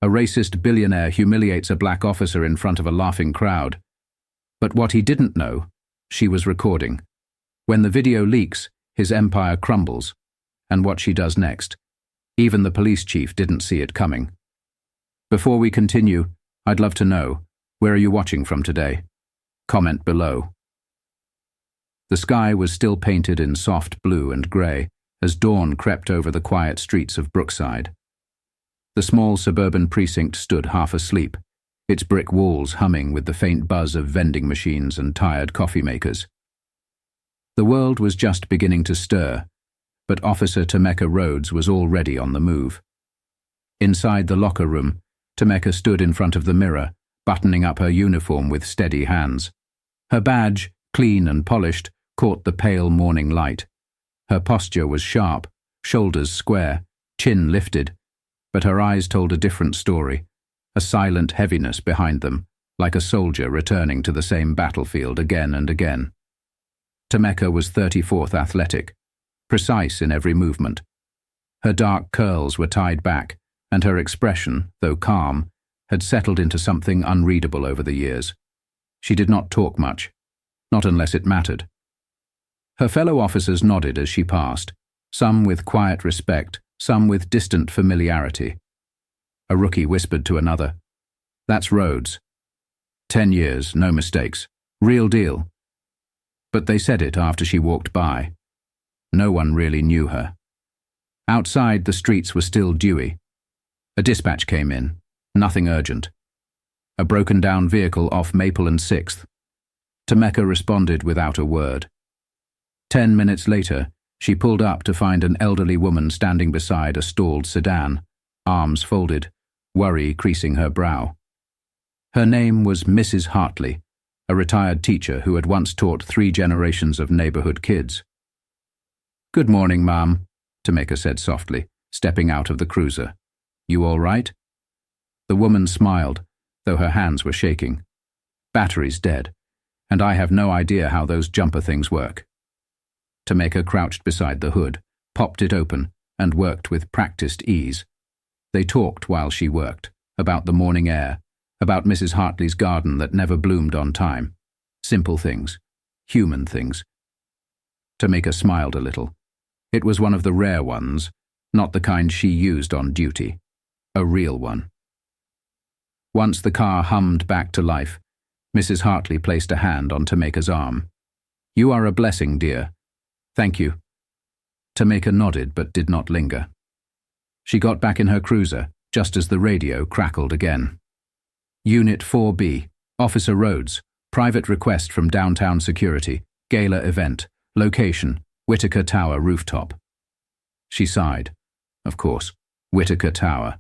A racist billionaire humiliates a black officer in front of a laughing crowd. But what he didn't know, she was recording. When the video leaks, his empire crumbles. And what she does next. Even the police chief didn't see it coming. Before we continue, I'd love to know, where are you watching from today? Comment below. The sky was still painted in soft blue and grey as dawn crept over the quiet streets of Brookside. The small suburban precinct stood half asleep, its brick walls humming with the faint buzz of vending machines and tired coffee makers. The world was just beginning to stir, but Officer Tameka Rhodes was already on the move. Inside the locker room, Tameka stood in front of the mirror, buttoning up her uniform with steady hands. Her badge, clean and polished, caught the pale morning light. Her posture was sharp, shoulders square, chin lifted, but her eyes told a different story, a silent heaviness behind them, like a soldier returning to the same battlefield again and again. Tameka was 34th athletic, precise in every movement. Her dark curls were tied back, and her expression, though calm, had settled into something unreadable over the years. She did not talk much, not unless it mattered. Her fellow officers nodded as she passed, some with quiet respect, some with distant familiarity. A rookie whispered to another, "That's Rhodes. 10 years, no mistakes. Real deal." But they said it after she walked by. No one really knew her. Outside, the streets were still dewy. A dispatch came in, nothing urgent. A broken-down vehicle off Maple and 6th. Tameka responded without a word. 10 minutes later, she pulled up to find an elderly woman standing beside a stalled sedan, arms folded, worry creasing her brow. Her name was Mrs. Hartley, a retired teacher who had once taught 3 generations of neighborhood kids. "Good morning, ma'am," Tameka said softly, stepping out of the cruiser. "You all right?" The woman smiled, though her hands were shaking. "Battery's dead, and I have no idea how those jumper things work." Tameka crouched beside the hood, popped it open, and worked with practiced ease. They talked while she worked, about the morning air, about Mrs. Hartley's garden that never bloomed on time. Simple things, human things. Tameka smiled a little. It was one of the rare ones, not the kind she used on duty. A real one. Once the car hummed back to life, Mrs. Hartley placed a hand on Tameka's arm. "You are a blessing, dear." "Thank you." Tameka nodded but did not linger. She got back in her cruiser, just as the radio crackled again. "Unit 4B, Officer Rhodes, private request from downtown security, gala event, location, Whitaker Tower rooftop." She sighed. Of course, Whitaker Tower.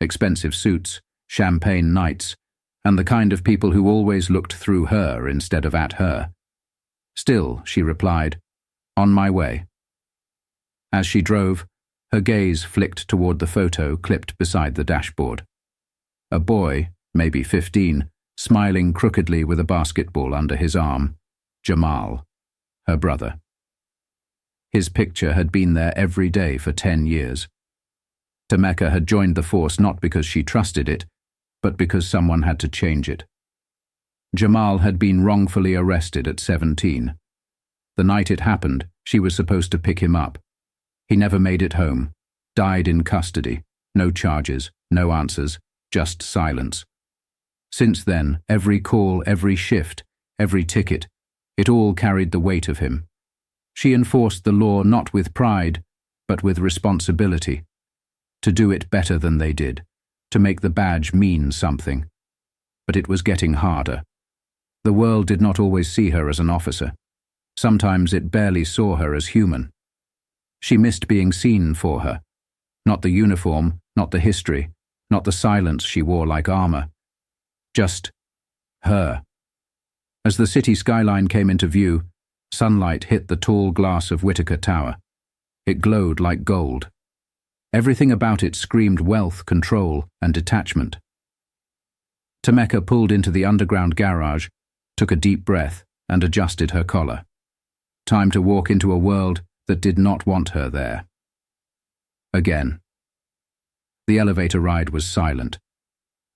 Expensive suits, champagne nights, and the kind of people who always looked through her instead of at her. Still, she replied, "On my way." As she drove, her gaze flicked toward the photo clipped beside the dashboard. A boy, maybe 15, smiling crookedly with a basketball under his arm. Jamal, her brother. His picture had been there every day for 10 years. Tameka had joined the force not because she trusted it, but because someone had to change it. Jamal had been wrongfully arrested at 17. The night it happened, she was supposed to pick him up. He never made it home, died in custody, no charges, no answers, just silence. Since then, every call, every shift, every ticket, it all carried the weight of him. She enforced the law not with pride, but with responsibility. To do it better than they did, to make the badge mean something. But it was getting harder. The world did not always see her as an officer. Sometimes it barely saw her as human. She missed being seen for her. Not the uniform, not the history, not the silence she wore like armor. Just her. As the city skyline came into view, sunlight hit the tall glass of Whitaker Tower. It glowed like gold. Everything about it screamed wealth, control, and detachment. Tameka pulled into the underground garage, took a deep breath, and adjusted her collar. Time to walk into a world that did not want her there. Again. The elevator ride was silent,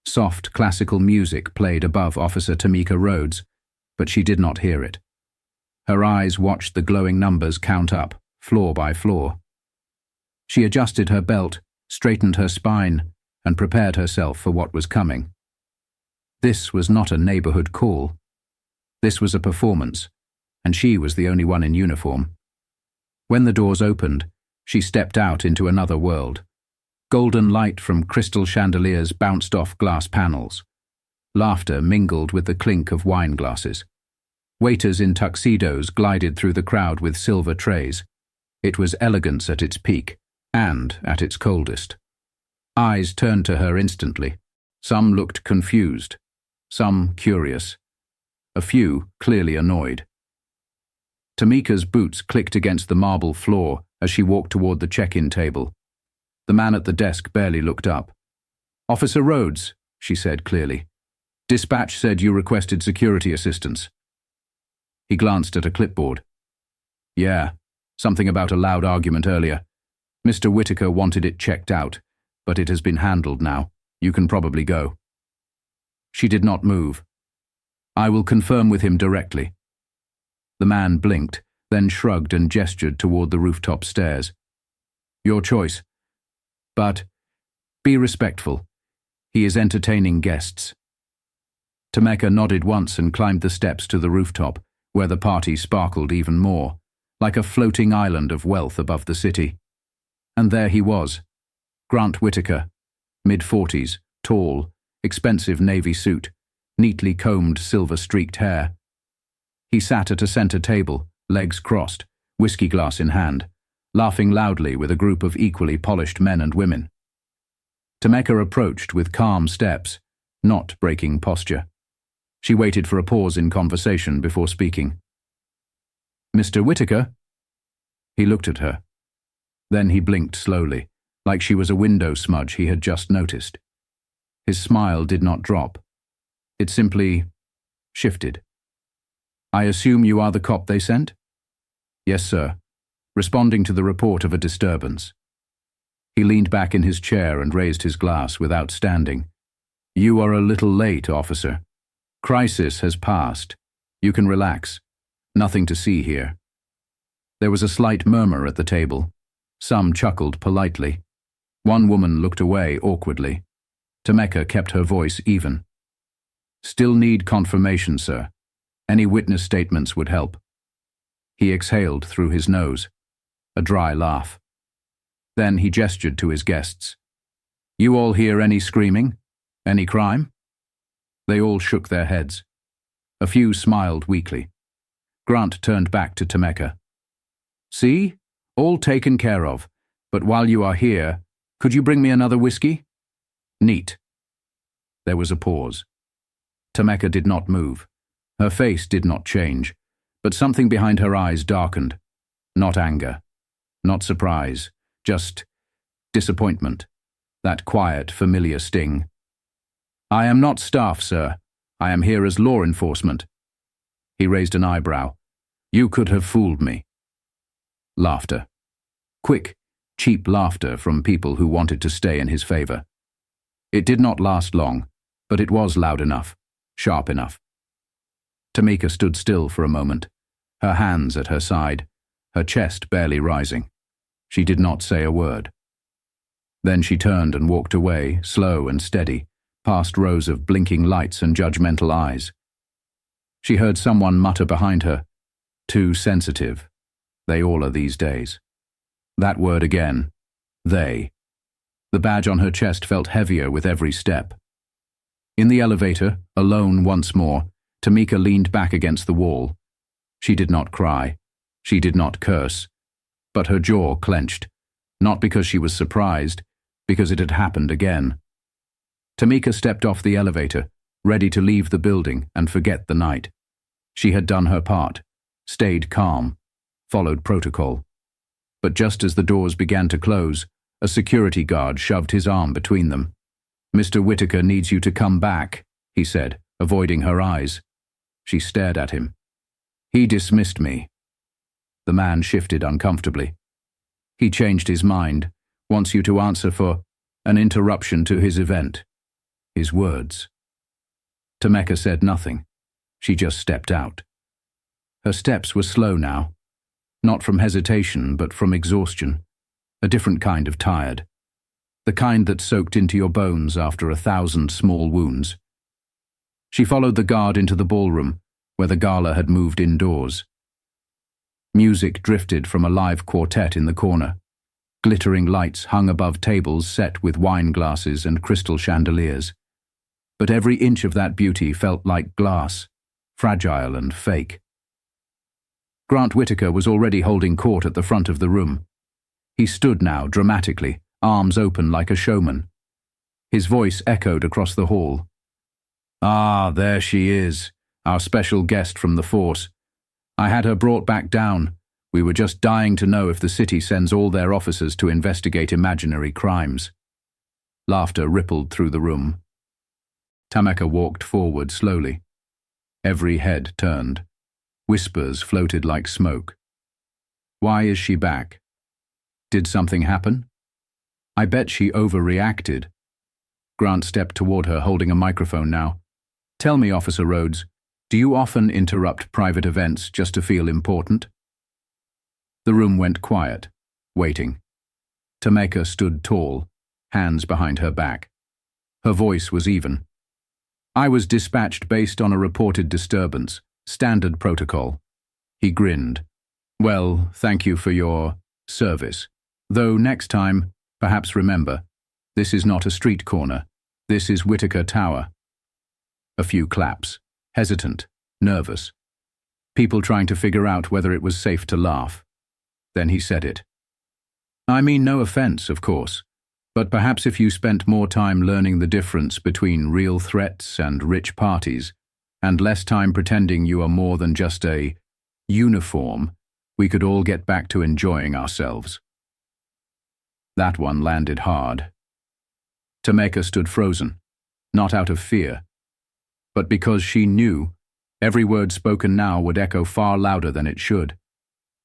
Soft classical music played above Officer Tameka Rhodes, but she did not hear it. Her eyes watched the glowing numbers count up, floor by floor. She adjusted her belt, straightened her spine, and prepared herself for what was coming. This was not a neighborhood call. This was a performance, and she was the only one in uniform. When the doors opened, she stepped out into another world. Golden light from crystal chandeliers bounced off glass panels. Laughter mingled with the clink of wine glasses. Waiters in tuxedos glided through the crowd with silver trays. It was elegance at its peak, and at its coldest. Eyes turned to her instantly. Some looked confused, some curious, a few clearly annoyed. Tameka's boots clicked against the marble floor as she walked toward the check-in table. The man at the desk barely looked up. "Officer Rhodes," she said clearly. "Dispatch said you requested security assistance." He glanced at a clipboard. "Yeah, something about a loud argument earlier. Mr. Whitaker wanted it checked out, but it has been handled now. You can probably go." She did not move. "I will confirm with him directly." The man blinked, then shrugged and gestured toward the rooftop stairs. "Your choice. But be respectful. He is entertaining guests." Tameka nodded once and climbed the steps to the rooftop, where the party sparkled even more, like a floating island of wealth above the city. And there he was, Grant Whitaker, mid-40s, tall, expensive navy suit, neatly combed silver-streaked hair. He sat at a center table, legs crossed, whiskey glass in hand, laughing loudly with a group of equally polished men and women. Tameka approached with calm steps, not breaking posture. She waited for a pause in conversation before speaking. "Mr. Whitaker?" He looked at her. Then he blinked slowly, like she was a window smudge he had just noticed. His smile did not drop. It simply shifted. "I assume you are the cop they sent?" "Yes, sir. Responding to the report of a disturbance." He leaned back in his chair and raised his glass without standing. "You are a little late, officer. Crisis has passed. You can relax. Nothing to see here." There was a slight murmur at the table. Some chuckled politely. One woman looked away awkwardly. Tameka kept her voice even. "Still need confirmation, sir. Any witness statements would help." He exhaled through his nose. A dry laugh. Then he gestured to his guests. "You all hear any screaming? Any crime?" They all shook their heads. A few smiled weakly. Grant turned back to Tameka. "See? All taken care of. But while you are here, could you bring me another whiskey?" "Neat." There was a pause. Tameka did not move. Her face did not change, but something behind her eyes darkened. Not anger. Not surprise, just disappointment, that quiet, familiar sting. "I am not staff, sir. I am here as law enforcement." He raised an eyebrow. "You could have fooled me." Laughter. Quick, cheap laughter from people who wanted to stay in his favor. It did not last long, but it was loud enough, sharp enough. Tameka stood still for a moment, her hands at her side, her chest barely rising. She did not say a word. Then she turned and walked away, slow and steady, past rows of blinking lights and judgmental eyes. She heard someone mutter behind her, "Too sensitive. They all are these days." That word again, they. The badge on her chest felt heavier with every step. In the elevator, alone once more, Tameka leaned back against the wall. She did not cry. She did not curse. But her jaw clenched, not because she was surprised, because it had happened again. Tameka stepped off the elevator, ready to leave the building and forget the night. She had done her part, stayed calm, followed protocol. But just as the doors began to close, a security guard shoved his arm between them. "Mr. Whitaker needs you to come back," he said, avoiding her eyes. She stared at him. "He dismissed me." The man shifted uncomfortably. "He changed his mind, wants you to answer for an interruption to his event." His words. Tameka said nothing. She just stepped out. Her steps were slow now, not from hesitation but from exhaustion, a different kind of tired, the kind that soaked into your bones after 1,000 small wounds. She followed the guard into the ballroom, where the gala had moved indoors. Music drifted from a live quartet in the corner. Glittering lights hung above tables set with wine glasses and crystal chandeliers. But every inch of that beauty felt like glass, fragile and fake. Grant Whitaker was already holding court at the front of the room. He stood now, dramatically, arms open like a showman. His voice echoed across the hall. "Ah, there she is, our special guest from the force. I had her brought back down. We were just dying to know if the city sends all their officers to investigate imaginary crimes." Laughter rippled through the room. Tameka walked forward slowly. Every head turned. Whispers floated like smoke. Why is she back? Did something happen? I bet she overreacted. Grant stepped toward her, holding a microphone now. "Tell me, Officer Rhodes, do you often interrupt private events just to feel important?" The room went quiet, waiting. Tameka stood tall, hands behind her back. Her voice was even. "I was dispatched based on a reported disturbance, standard protocol." He grinned. "Well, thank you for your service. Though next time, perhaps remember, this is not a street corner. This is Whitaker Tower." A few claps, hesitant, nervous. People trying to figure out whether it was safe to laugh. Then he said it. "I mean no offense, of course, but perhaps if you spent more time learning the difference between real threats and rich parties, and less time pretending you are more than just a uniform, we could all get back to enjoying ourselves." That one landed hard. Tameka stood frozen, not out of fear, but because she knew every word spoken now would echo far louder than it should.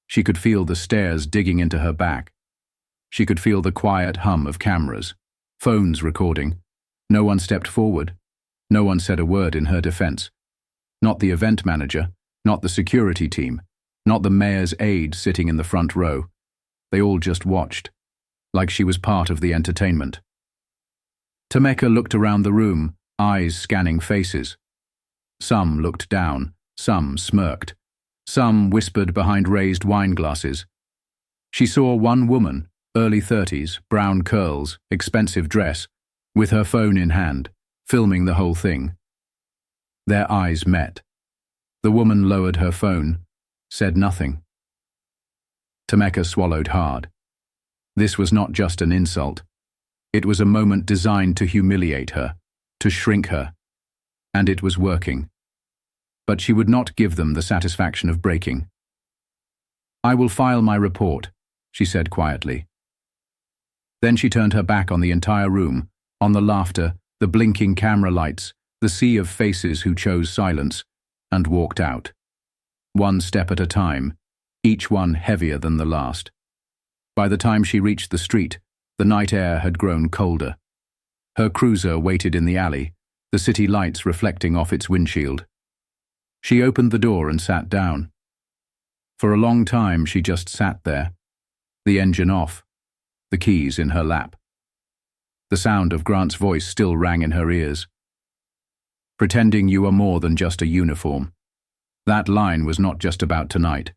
She could feel the stares digging into her back. She could feel the quiet hum of cameras, phones recording. No one stepped forward. No one said a word in her defense. Not the event manager, not the security team, not the mayor's aide sitting in the front row. They all just watched, like she was part of the entertainment. Tameka looked around the room, eyes scanning faces. Some looked down, some smirked. Some whispered behind raised wine glasses. She saw one woman, early 30s, brown curls, expensive dress, with her phone in hand, filming the whole thing. Their eyes met. The woman lowered her phone, said nothing. Tameka swallowed hard. This was not just an insult. It was a moment designed to humiliate her, to shrink her. And it was working. But she would not give them the satisfaction of breaking. "I will file my report," she said quietly. Then she turned her back on the entire room, on the laughter, the blinking camera lights, the sea of faces who chose silence, and walked out. One step at a time, each one heavier than the last. By the time she reached the street, the night air had grown colder. Her cruiser waited in the alley, the city lights reflecting off its windshield. She opened the door and sat down. For a long time she just sat there, the engine off, the keys in her lap. The sound of Grant's voice still rang in her ears. "Pretending you are more than just a uniform." That line was not just about tonight.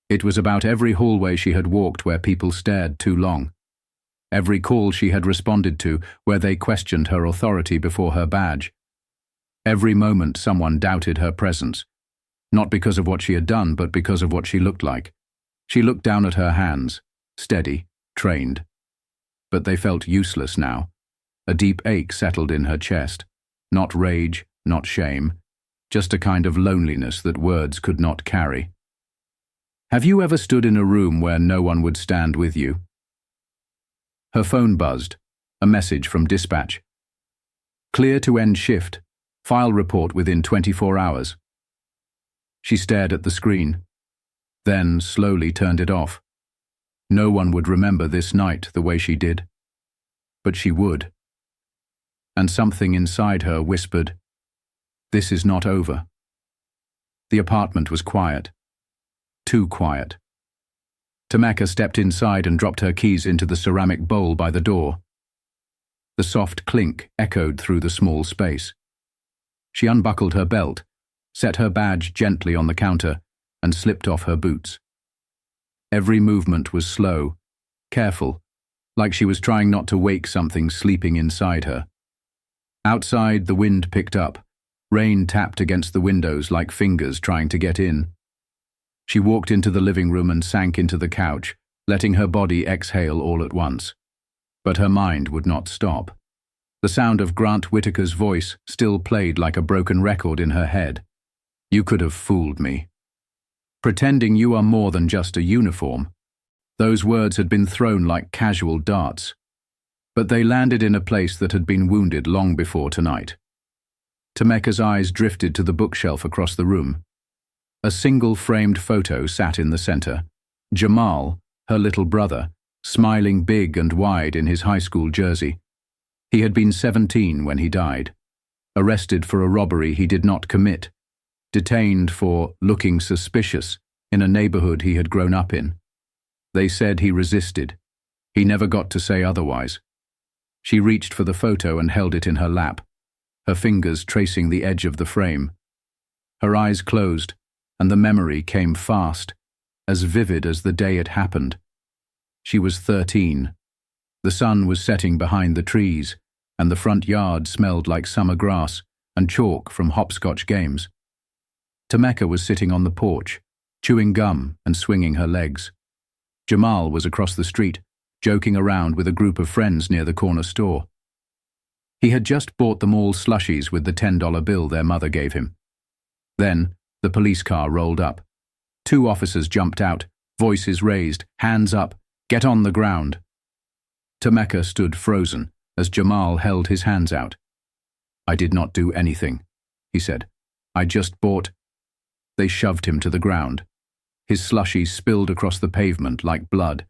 It was about every hallway she had walked where people stared too long. Every call she had responded to where they questioned her authority before her badge. Every moment someone doubted her presence, not because of what she had done, but because of what she looked like. She looked down at her hands, steady, trained. But they felt useless now. A deep ache settled in her chest. Not rage, not shame, just a kind of loneliness that words could not carry. Have you ever stood in a room where no one would stand with you? Her phone buzzed, a message from dispatch. Clear to end shift. File report within 24 hours. She stared at the screen, then slowly turned it off. No one would remember this night the way she did. But she would. and something inside her whispered, "This is not over." The apartment was quiet. Too quiet. Tameka stepped inside and dropped her keys into the ceramic bowl by the door. The soft clink echoed through the small space. She unbuckled her belt, set her badge gently on the counter, and slipped off her boots. Every movement was slow, careful, like she was trying not to wake something sleeping inside her. Outside, the wind picked up. Rain tapped against the windows like fingers trying to get in. She walked into the living room and sank into the couch, letting her body exhale all at once. But her mind would not stop. The sound of Grant Whitaker's voice still played like a broken record in her head. "You could have fooled me. Pretending you are more than just a uniform." Those words had been thrown like casual darts. But they landed in a place that had been wounded long before tonight. Tameka's eyes drifted to the bookshelf across the room. A single framed photo sat in the center. Jamal, her little brother, smiling big and wide in his high school jersey. He had been 17 when he died, arrested for a robbery he did not commit, detained for looking suspicious in a neighborhood he had grown up in. They said he resisted. He never got to say otherwise. She reached for the photo and held it in her lap, her fingers tracing the edge of the frame. Her eyes closed, and the memory came fast, as vivid as the day it happened. She was 13. The sun was setting behind the trees, and the front yard smelled like summer grass and chalk from hopscotch games. Tameka was sitting on the porch, chewing gum and swinging her legs. Jamal was across the street, joking around with a group of friends near the corner store. He had just bought them all slushies with the $10 bill their mother gave him. Then, the police car rolled up. 2 officers jumped out, voices raised, hands up, "Get on the ground." Tameka stood frozen as Jamal held his hands out. "I did not do anything," he said. "I just bought—" They shoved him to the ground. His slushies spilled across the pavement like blood.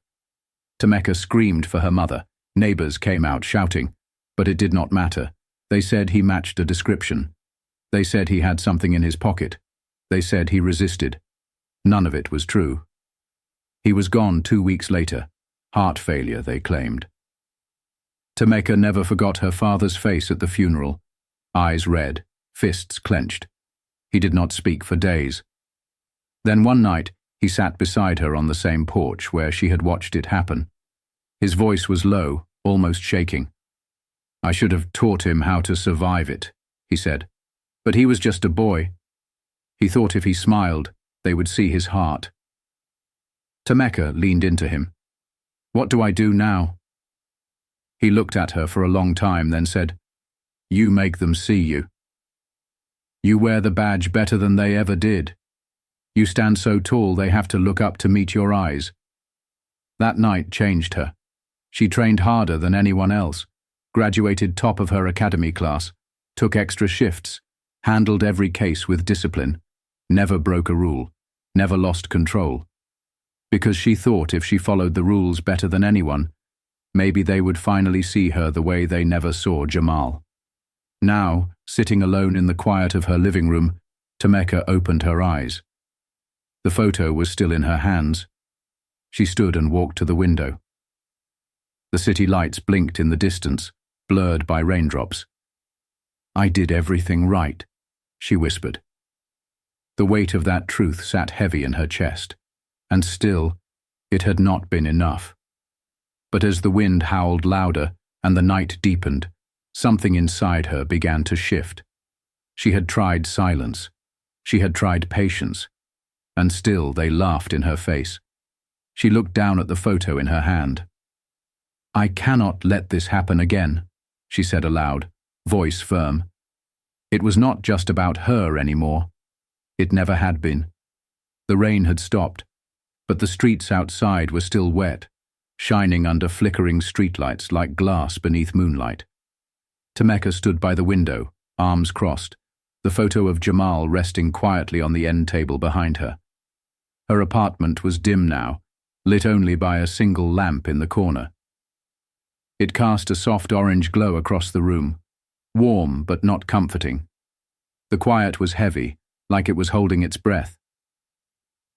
Tameka screamed for her mother. Neighbors came out shouting, but it did not matter. They said he matched a description. They said he had something in his pocket. They said he resisted. None of it was true. He was gone 2 weeks later. Heart failure, they claimed. Tameka never forgot her father's face at the funeral. Eyes red, fists clenched. He did not speak for days. Then one night, he sat beside her on the same porch where she had watched it happen. His voice was low, almost shaking. "I should have taught him how to survive it," he said. "But he was just a boy." He thought if he smiled, they would see his heart. Tameka leaned into him. "What do I do now?" He looked at her for a long time, then said, "You make them see you. You wear the badge better than they ever did. You stand so tall they have to look up to meet your eyes." That night changed her. She trained harder than anyone else, graduated top of her academy class, took extra shifts, handled every case with discipline, never broke a rule, never lost control. Because she thought if she followed the rules better than anyone, maybe they would finally see her the way they never saw Jamal. Now, sitting alone in the quiet of her living room, Tameka opened her eyes. The photo was still in her hands. She stood and walked to the window. The city lights blinked in the distance, blurred by raindrops. "I did everything right," she whispered. The weight of that truth sat heavy in her chest, and still, it had not been enough. But as the wind howled louder and the night deepened, something inside her began to shift. She had tried silence. She had tried patience. And still they laughed in her face. She looked down at the photo in her hand. "I cannot let this happen again," she said aloud, voice firm. It was not just about her anymore. It never had been. The rain had stopped, but the streets outside were still wet, shining under flickering streetlights like glass beneath moonlight. Tameka stood by the window, arms crossed, the photo of Jamal resting quietly on the end table behind her. Her apartment was dim now, lit only by a single lamp in the corner. It cast a soft orange glow across the room. warm but not comforting. The quiet was heavy, like it was holding its breath.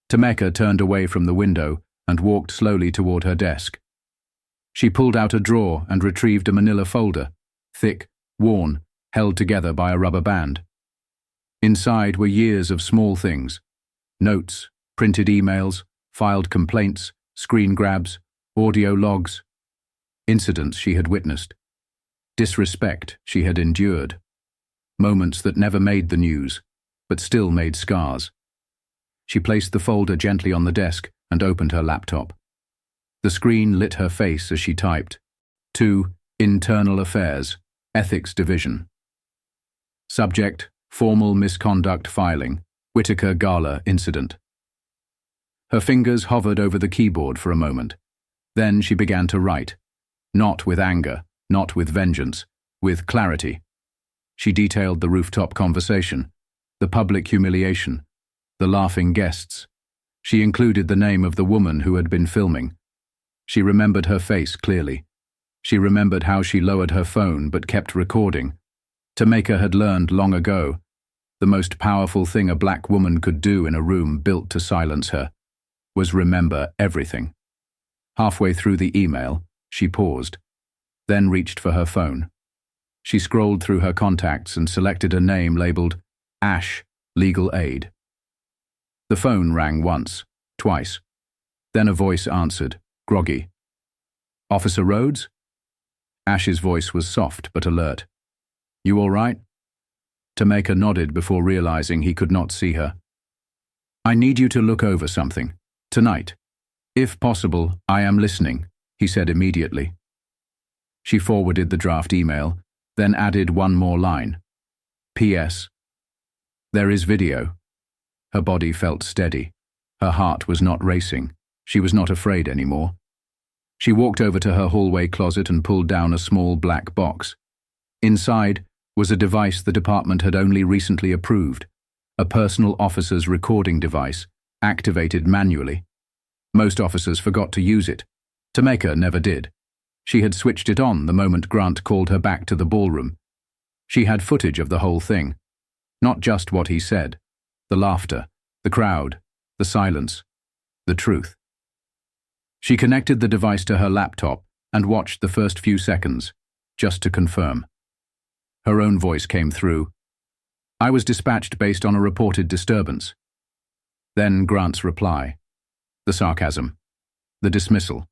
Tameka turned away from the window and walked slowly toward her desk. She pulled out a drawer and retrieved a manila folder, thick, worn, held together by a rubber band. Inside were years of small things: notes, printed emails, filed complaints, screen grabs, audio logs, incidents she had witnessed, disrespect she had endured, moments that never made the news, but still made scars. She placed the folder gently on the desk and opened her laptop. The screen lit her face as she typed, to Internal Affairs, Ethics Division. Subject: Formal Misconduct Filing, Whitaker Gala Incident. Her fingers hovered over the keyboard for a moment. Then she began to write, not with anger, not with vengeance, with clarity. She detailed the rooftop conversation, the public humiliation, the laughing guests. She included the name of the woman who had been filming. She remembered her face clearly. She remembered how she lowered her phone but kept recording. Tameka had learned long ago, the most powerful thing a black woman could do in a room built to silence her was remember everything. Halfway through the email, she paused, then reached for her phone. She scrolled through her contacts and selected a name labeled Ash, Legal Aid. The phone rang once, twice. Then a voice answered, groggy. Officer Rhodes? Ash's voice was soft but alert. You all right? Tameka nodded before realizing he could not see her. I need you to look over something. Tonight. If possible, I am listening, he said immediately. She forwarded the draft email, then added one more line. P.S. There is video. Her body felt steady. Her heart was not racing. She was not afraid anymore. She walked over to her hallway closet and pulled down a small black box. Inside was a device the department had only recently approved, a personal officer's recording device, activated manually. Most officers forgot to use it. Tameka never did. She had switched it on the moment Grant called her back to the ballroom. She had footage of the whole thing. Not just what he said. The laughter, the crowd, the silence, the truth. She connected the device to her laptop and watched the first few seconds, just to confirm. Her own voice came through. I was dispatched based on a reported disturbance. Then Grant's reply. The sarcasm. The dismissal.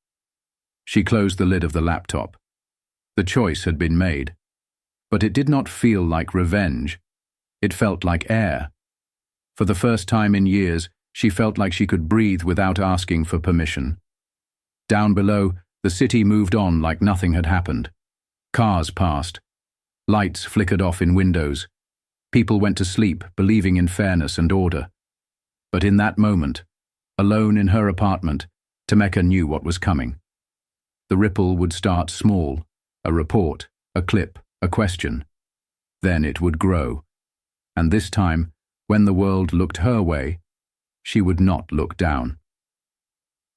She closed the lid of the laptop. The choice had been made. But it did not feel like revenge. It felt like air. For the first time in years, she felt like she could breathe without asking for permission. Down below, the city moved on like nothing had happened. Cars passed. Lights flickered off in windows. People went to sleep, believing in fairness and order. But in that moment, alone in her apartment, Tameka knew what was coming. The ripple would start small, a report, a clip, a question. Then it would grow. And this time, when the world looked her way, she would not look down.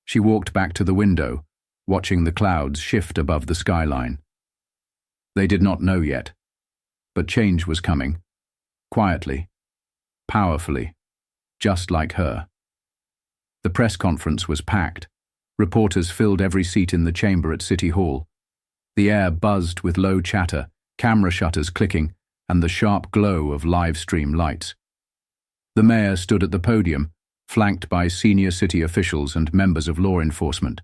She walked back to the window, watching the clouds shift above the skyline. They did not know yet, but change was coming, quietly, powerfully, just like her. The press conference was packed. Reporters filled every seat in the chamber at City Hall. The air buzzed with low chatter, camera shutters clicking, and the sharp glow of live stream lights. The mayor stood at the podium, flanked by senior city officials and members of law enforcement.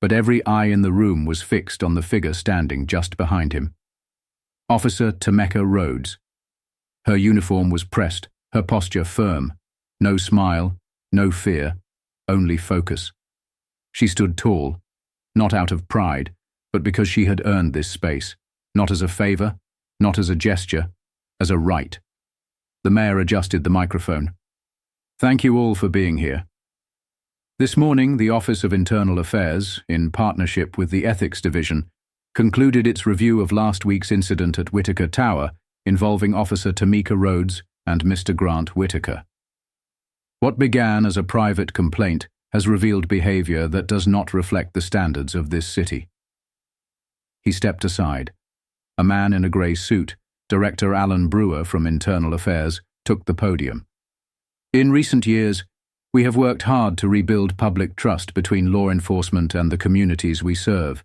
But every eye in the room was fixed on the figure standing just behind him. Officer Tameka Rhodes. Her uniform was pressed, her posture firm. No smile, no fear, only focus. She stood tall, not out of pride, but because she had earned this space, not as a favor, not as a gesture, as a right. The mayor adjusted the microphone. Thank you all for being here. This morning, the Office of Internal Affairs, in partnership with the Ethics Division, concluded its review of last week's incident at Whitaker Tower involving Officer Tameka Rhodes and Mr. Grant Whitaker. What began as a private complaint has revealed behavior that does not reflect the standards of this city. He stepped aside. A man in a grey suit, Director Alan Brewer from Internal Affairs took the podium. In recent years, we have worked hard to rebuild public trust between law enforcement and the communities we serve.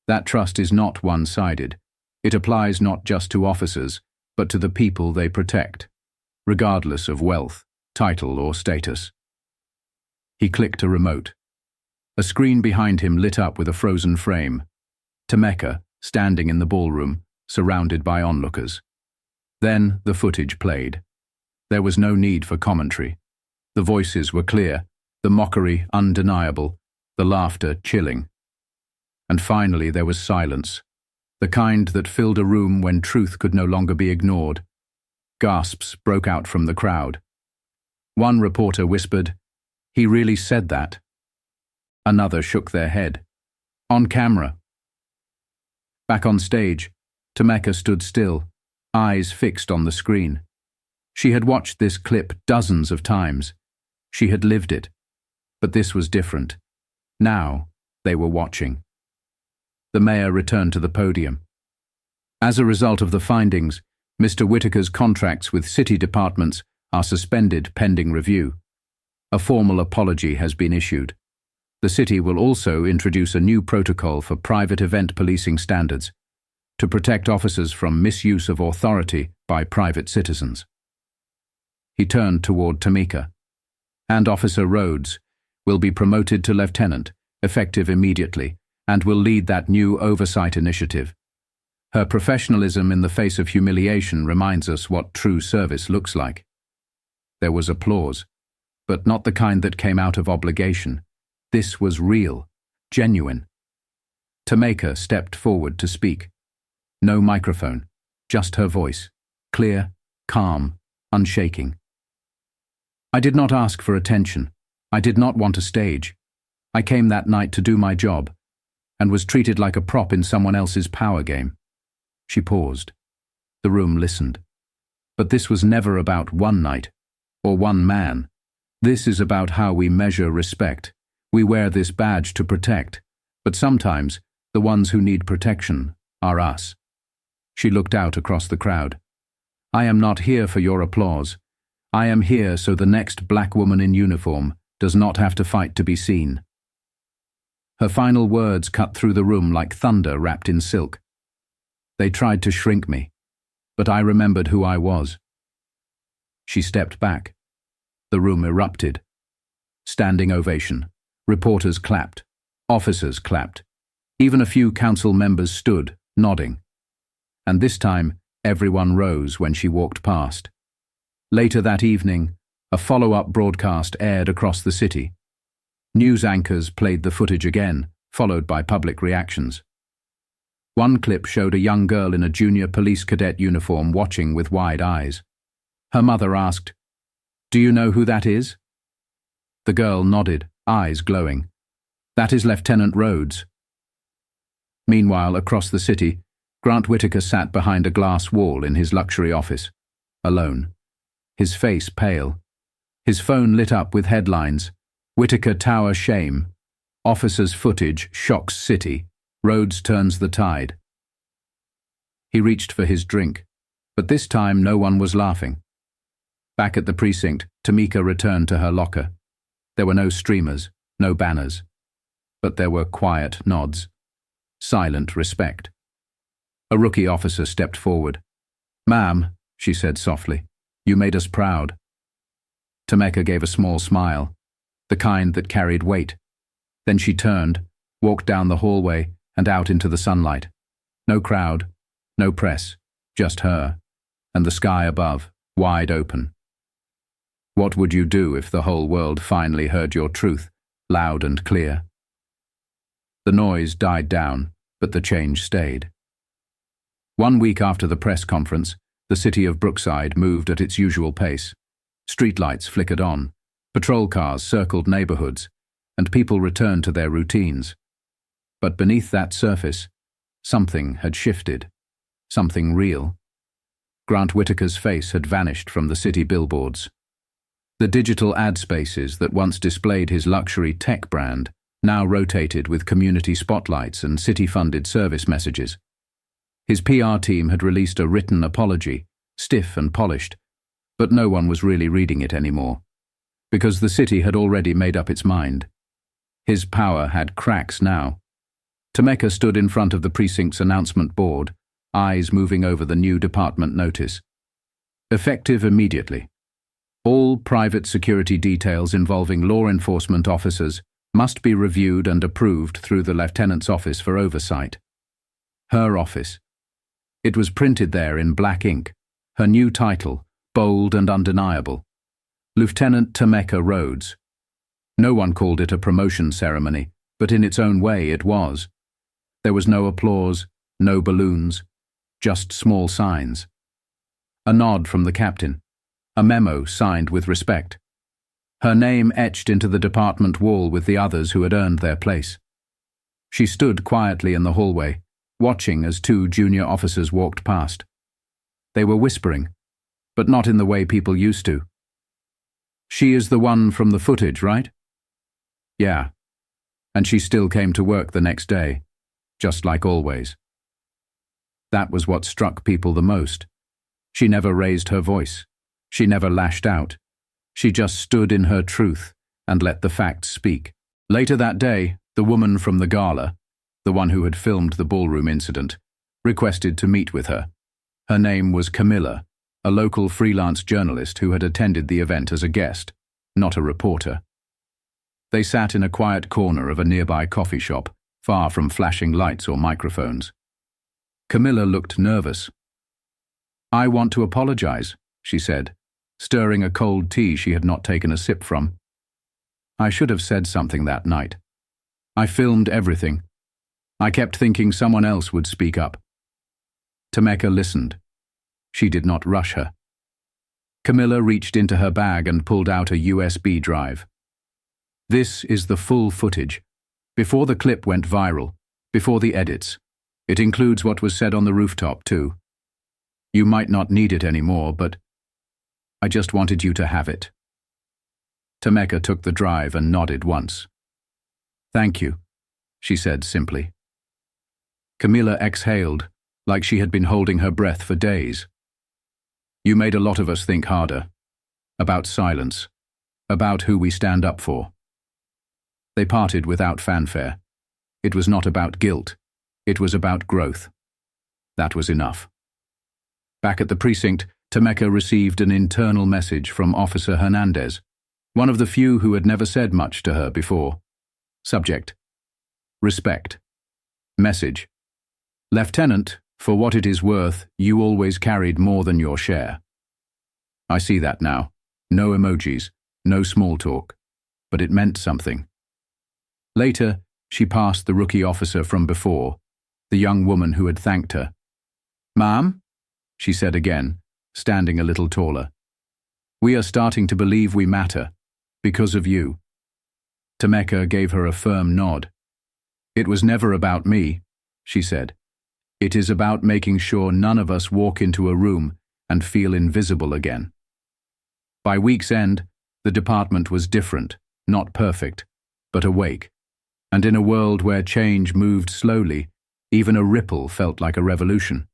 That trust is not one-sided. It applies not just to officers, but to the people they protect, regardless of wealth, title, or status. He clicked a remote. A screen behind him lit up with a frozen frame. Tameka, standing in the ballroom, surrounded by onlookers. Then the footage played. There was no need for commentary. The voices were clear, the mockery undeniable, the laughter chilling. And finally there was silence, the kind that filled a room when truth could no longer be ignored. Gasps broke out from the crowd. One reporter whispered, "He really said that." Another shook their head. "On camera." Back on stage, Tameka stood still, eyes fixed on the screen. She had watched this clip dozens of times. She had lived it. But this was different. Now, they were watching. The mayor returned to the podium. As a result of the findings, Mr. Whitaker's contracts with city departments are suspended pending review. A formal apology has been issued. The city will also introduce a new protocol for private event policing standards to protect officers from misuse of authority by private citizens. He turned toward Tameka. And Officer Rhodes will be promoted to lieutenant, effective immediately, and will lead that new oversight initiative. Her professionalism in the face of humiliation reminds us what true service looks like. There was applause, but not the kind that came out of obligation. This was real, genuine. Tameka stepped forward to speak. No microphone, just her voice, clear, calm, unshaking. "I did not ask for attention. I did not want a stage. I came that night to do my job, and was treated like a prop in someone else's power game." She paused. The room listened. But this was never about one night, or one man. This is about how we measure respect. We wear this badge to protect, but sometimes the ones who need protection are us. She looked out across the crowd. "I am not here for your applause. I am here so the next black woman in uniform does not have to fight to be seen." Her final words cut through the room like thunder wrapped in silk. "They tried to shrink me, but I remembered who I was." She stepped back. The room erupted. Standing ovation. Reporters clapped. Officers clapped. Even a few council members stood, nodding. And this time, everyone rose when she walked past. Later that evening, a follow-up broadcast aired across the city. News anchors played the footage again, followed by public reactions. One clip showed a young girl in a junior police cadet uniform watching with wide eyes. Her mother asked, "Do you know who that is?" The girl nodded, eyes glowing. "That is Lieutenant Rhodes." Meanwhile, across the city, Grant Whitaker sat behind a glass wall in his luxury office, alone. His face pale. His phone lit up with headlines. "Whitaker Tower Shame. Officers' Footage Shocks City. Rhodes Turns the Tide." He reached for his drink, but this time no one was laughing. Back at the precinct, Tameka returned to her locker. There were no streamers, no banners. But there were quiet nods. Silent respect. A rookie officer stepped forward. "Ma'am," she said softly, "you made us proud." Tameka gave a small smile, the kind that carried weight. Then she turned, walked down the hallway and out into the sunlight. No crowd, no press, just her, and the sky above, wide open. What would you do if the whole world finally heard your truth, loud and clear? The noise died down, but the change stayed. 1 week after the press conference, the city of Brookside moved at its usual pace. Streetlights flickered on, patrol cars circled neighborhoods, and people returned to their routines. But beneath that surface, something had shifted, something real. Grant Whitaker's face had vanished from the city billboards. The digital ad spaces that once displayed his luxury tech brand now rotated with community spotlights and city-funded service messages. His PR team had released a written apology, stiff and polished, but no one was really reading it anymore, because the city had already made up its mind. His power had cracks now. Tameka stood in front of the precinct's announcement board, eyes moving over the new department notice. Effective immediately. All private security details involving law enforcement officers must be reviewed and approved through the lieutenant's office for oversight. Her office. It was printed there in black ink, her new title, bold and undeniable. Lieutenant Tameka Rhodes. No one called it a promotion ceremony, but in its own way it was. There was no applause, no balloons, just small signs. A nod from the captain, a memo signed with respect. Her name etched into the department wall with the others who had earned their place. She stood quietly in the hallway, watching as two junior officers walked past. They were whispering, but not in the way people used to. "She is the one from the footage, right?" "Yeah." And she still came to work the next day, just like always. That was what struck people the most. She never raised her voice. She never lashed out. She just stood in her truth and let the facts speak. Later that day, the woman from the gala, the one who had filmed the ballroom incident, requested to meet with her. Her name was Camilla, a local freelance journalist who had attended the event as a guest, not a reporter. They sat in a quiet corner of a nearby coffee shop, far from flashing lights or microphones. Camilla looked nervous. "I want to apologize," she said, stirring a cold tea she had not taken a sip from. "I should have said something that night. I filmed everything. I kept thinking someone else would speak up." Tameka listened. She did not rush her. Camilla reached into her bag and pulled out a USB drive. "This is the full footage, before the clip went viral, before the edits. It includes what was said on the rooftop, too. You might not need it anymore, but I just wanted you to have it." Tameka took the drive and nodded once. "Thank you," she said simply. Camilla exhaled, like she had been holding her breath for days. "You made a lot of us think harder. About silence. About who we stand up for." They parted without fanfare. It was not about guilt. It was about growth. That was enough. Back at the precinct, Tameka received an internal message from Officer Hernandez, one of the few who had never said much to her before. Subject: respect. Message: Lieutenant, for what it is worth, you always carried more than your share. I see that now. No emojis, no small talk, but it meant something. Later, she passed the rookie officer from before, the young woman who had thanked her. "Ma'am?" she said again, standing a little taller. "We are starting to believe we matter, because of you." Tameka gave her a firm nod. "It was never about me," she said. "It is about making sure none of us walk into a room and feel invisible again." By week's end, the department was different, not perfect, but awake. And in a world where change moved slowly, even a ripple felt like a revolution.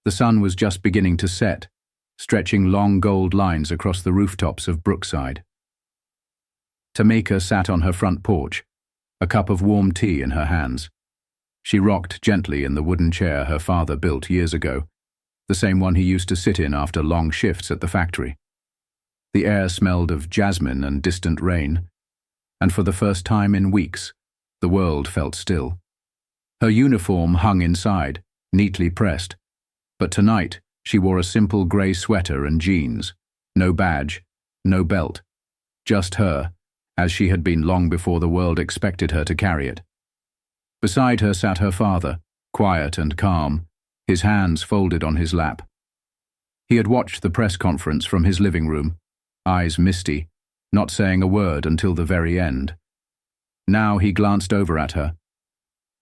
The sun was just beginning to set, stretching long gold lines across the rooftops of Brookside. Tameka sat on her front porch, a cup of warm tea in her hands. She rocked gently in the wooden chair her father built years ago, the same one he used to sit in after long shifts at the factory. The air smelled of jasmine and distant rain, and for the first time in weeks, the world felt still. Her uniform hung inside, neatly pressed, but tonight she wore a simple grey sweater and jeans, no badge, no belt, just her, as she had been long before the world expected her to carry it. Beside her sat her father, quiet and calm, his hands folded on his lap. He had watched the press conference from his living room, eyes misty, not saying a word until the very end. Now he glanced over at her.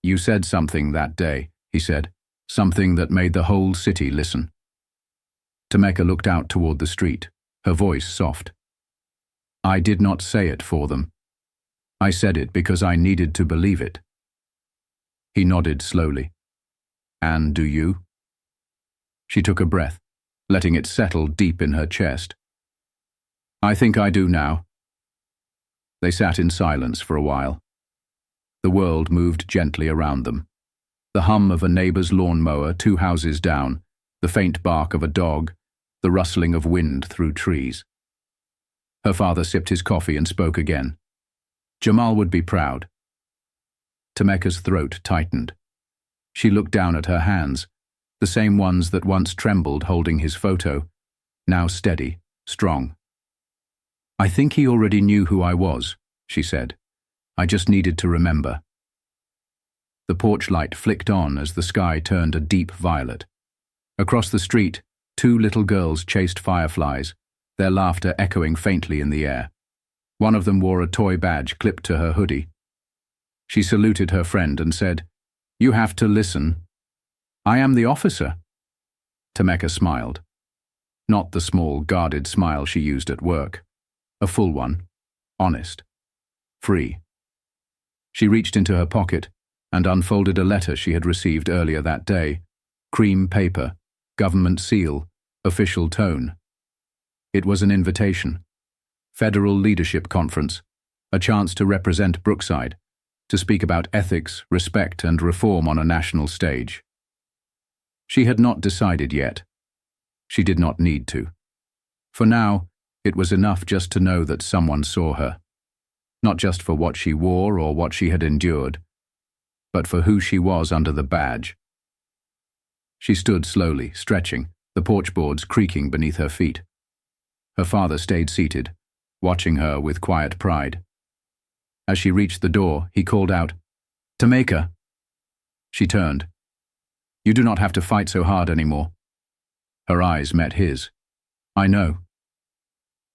"You said something that day," he said, "something that made the whole city listen." Tameka looked out toward the street, her voice soft. "I did not say it for them. I said it because I needed to believe it." He nodded slowly. And do you? She took a breath, letting it settle deep in her chest. I think I do now. They sat in silence for a while. The world moved gently around them. The hum of a neighbor's lawnmower 2 houses down, the faint bark of a dog, the rustling of wind through trees. Her father sipped his coffee and spoke again. Jamal would be proud. Tameka's throat tightened. She looked down at her hands, the same ones that once trembled holding his photo, now steady, strong. I think he already knew who I was, she said. I just needed to remember. The porch light flicked on as the sky turned a deep violet. Across the street, 2 little girls chased fireflies, their laughter echoing faintly in the air. One of them wore a toy badge clipped to her hoodie. She saluted her friend and said, "You have to listen." "I am the officer." Tameka smiled. Not the small, guarded smile she used at work. A full one, honest, free. She reached into her pocket and unfolded a letter she had received earlier that day. Cream paper, government seal, official tone. It was an invitation. Federal Leadership Conference, a chance to represent Brookside, to speak about ethics, respect, and reform on a national stage. She had not decided yet. She did not need to. For now, it was enough just to know that someone saw her. Not just for what she wore or what she had endured, but for who she was under the badge. She stood slowly, stretching, the porch boards creaking beneath her feet. Her father stayed seated, watching her with quiet pride. As she reached the door, he called out, "Tameka!" She turned. "You do not have to fight so hard anymore." Her eyes met his. "I know."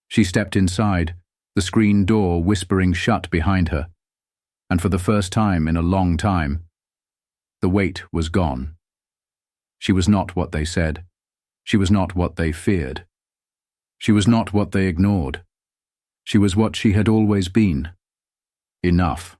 She stepped inside, the screen door whispering shut behind her, and for the first time in a long time, the weight was gone. She was not what they said. She was not what they feared. She was not what they ignored. She was what she had always been. Enough.